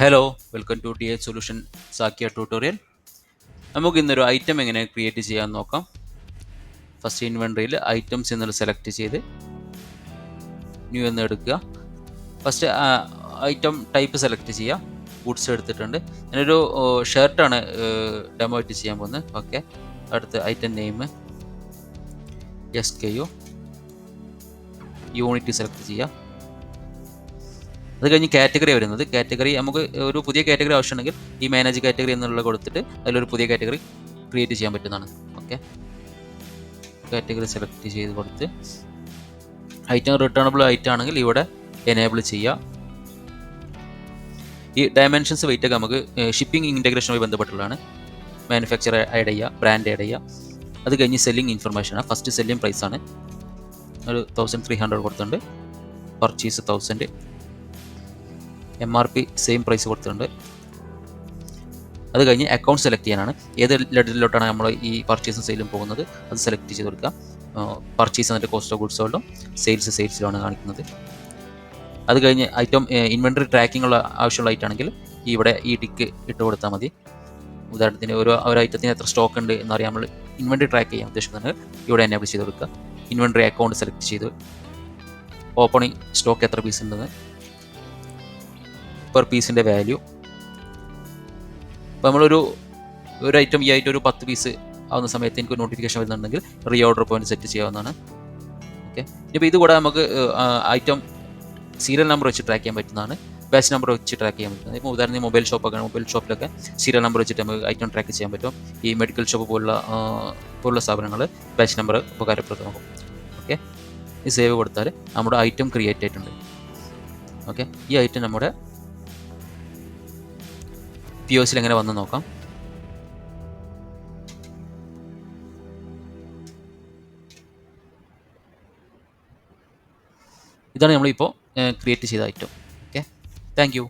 Hello, welcome to T H solution സാക്കിയ tutorial. നമുക്ക് ഇന്നൊരു ഐറ്റം എങ്ങനെ ക്രിയേറ്റ് ചെയ്യാൻ നോക്കാം. ഫസ്റ്റ് ഇൻവെൻട്രിയിൽ ഐറ്റംസ് എന്നുള്ള സെലക്ട് ചെയ്ത് ന്യൂ എന്ന് എടുക്കുക. ഫസ്റ്റ് ഐറ്റം ടൈപ്പ് സെലക്ട് ചെയ്യുക. ഗുഡ്സ് എടുത്തിട്ടുണ്ട്. ഞാനൊരു ഷർട്ടാണ് ഡെമോ ആയിട്ട് ചെയ്യാൻ പോകുന്നത്. ഓക്കെ, അടുത്ത് item name SKU unit select ചെയ്യുക. അത് കഴിഞ്ഞ് കാറ്റഗറി വരുന്നത്, കാറ്റഗറി നമുക്ക് ഒരു പുതിയ കാറ്റഗറി ആവശ്യമുണ്ടെങ്കിൽ ഈ മാനേജ് കാറ്റഗറി എന്നുള്ള കൊടുത്തിട്ട് അതിലൊരു പുതിയ കാറ്റഗറി ക്രിയേറ്റ് ചെയ്യാൻ പറ്റുന്നതാണ്. ഓക്കെ, കാറ്റഗറി സെലക്ട് ചെയ്ത് കൊടുത്ത് ഐറ്റം റിട്ടേണബിൾ ഐറ്റം ആണെങ്കിൽ ഇവിടെ എനേബിൾ ചെയ്യുക. ഈ ഡയമെൻഷൻസ് വെയിറ്റ് ഒക്കെ നമുക്ക് ഷിപ്പിംഗ് ഇൻറ്റഗ്രേഷനുമായി ബന്ധപ്പെട്ടുള്ളതാണ്. മാനുഫാക്ചർ ആഡ് ചെയ്യുക, ബ്രാൻഡ് ആഡ് ചെയ്യുക. അത് കഴിഞ്ഞ് സെല്ലിംഗ് ഇൻഫർമേഷനാണ്. ഫസ്റ്റ് സെല്ലിംഗ് പ്രൈസാണ് ഒരു 1300 കൊടുത്തിട്ടുണ്ട്. പർച്ചേസ് 1000, MRP സെയിം പ്രൈസ് കൊടുത്തിട്ടുണ്ട്. അത് കഴിഞ്ഞ് അക്കൗണ്ട് സെലക്ട് ചെയ്യാനാണ്. ഏത് ലെഡറിലോട്ടാണ് നമ്മൾ ഈ പർച്ചേസും സെയിലും പോകുന്നത് അത് സെലക്ട് ചെയ്ത് കൊടുക്കുക. പർച്ചേസ് എന്നിട്ട് കോസ്റ്റ് ഓഫ് ഗുഡ്സ് സോൾഡും സെയിൽസിലാണ് കാണിക്കുന്നത്. അത് കഴിഞ്ഞ് ഐറ്റം ഇൻവെൻട്രി ട്രാക്കിംഗ് ഉള്ള ആവശ്യമുള്ള ഐറ്റം ആണെങ്കിൽ ഇവിടെ ഈ ടിക്ക് ഇട്ട് കൊടുത്താൽ മതി. ഉദാഹരണത്തിന് ഒരു ഐറ്റത്തിന് എത്ര സ്റ്റോക്ക് ഉണ്ട് എന്നറിയാൻ നമ്മൾ ഇൻവെൻട്രി ട്രാക്ക് ചെയ്യാൻ ഉദ്ദേശിക്കുന്നത് ഇവിടെ എനേബിൾ ചെയ്ത് കൊടുക്കുക. ഇൻവെൻട്രി അക്കൗണ്ട് സെലക്ട് ചെയ്ത് ഓപ്പണിംഗ് സ്റ്റോക്ക് എത്ര പീസ് ഉണ്ടെന്ന്, പെർ പീസിൻ്റെ വാല്യൂ. അപ്പോൾ നമ്മളൊരു ഐറ്റം ഈ ഐറ്റം ഒരു 10 പീസ് ആവുന്ന സമയത്ത് എനിക്ക് നോട്ടിഫിക്കേഷൻ വരുന്നുണ്ടെങ്കിൽ റീ ഓർഡർ പോയിന്റ് സെറ്റ് ചെയ്യാവുന്നതാണ്. ഓക്കെ, ഇപ്പോൾ ഇതുകൂടെ നമുക്ക് ഐറ്റം സീരിയൽ നമ്പർ വെച്ച് ട്രാക്ക് ചെയ്യാൻ പറ്റുന്നതാണ്. ബാച്ച് നമ്പർ വെച്ച് ട്രാക്ക് ചെയ്യാൻ പറ്റുന്നത്. ഇപ്പോൾ ഉദാഹരണം മൊബൈൽ ഷോപ്പിലൊക്കെ സീരിയൽ നമ്പർ വെച്ചിട്ട് നമുക്ക് ഐറ്റം ട്രാക്ക് ചെയ്യാൻ പറ്റും. ഈ മെഡിക്കൽ ഷോപ്പ് പോലുള്ള സ്ഥാപനങ്ങൾ ബാച്ച് നമ്പർ ഉപകാരപ്രദമാകും. ഓക്കെ, ഈ സേവ് കൊടുത്താൽ നമ്മുടെ ഐറ്റം ക്രിയേറ്റ് ആയിട്ടുണ്ട്. ഓക്കെ, ഈ ഐറ്റം നമ്മുടെ POSൽ എങ്ങനെ വന്ന് നോക്കാം. ഇതാണ് നമ്മളിപ്പോൾ ക്രിയേറ്റ് ചെയ്ത ഐറ്റം. Okay, thank you.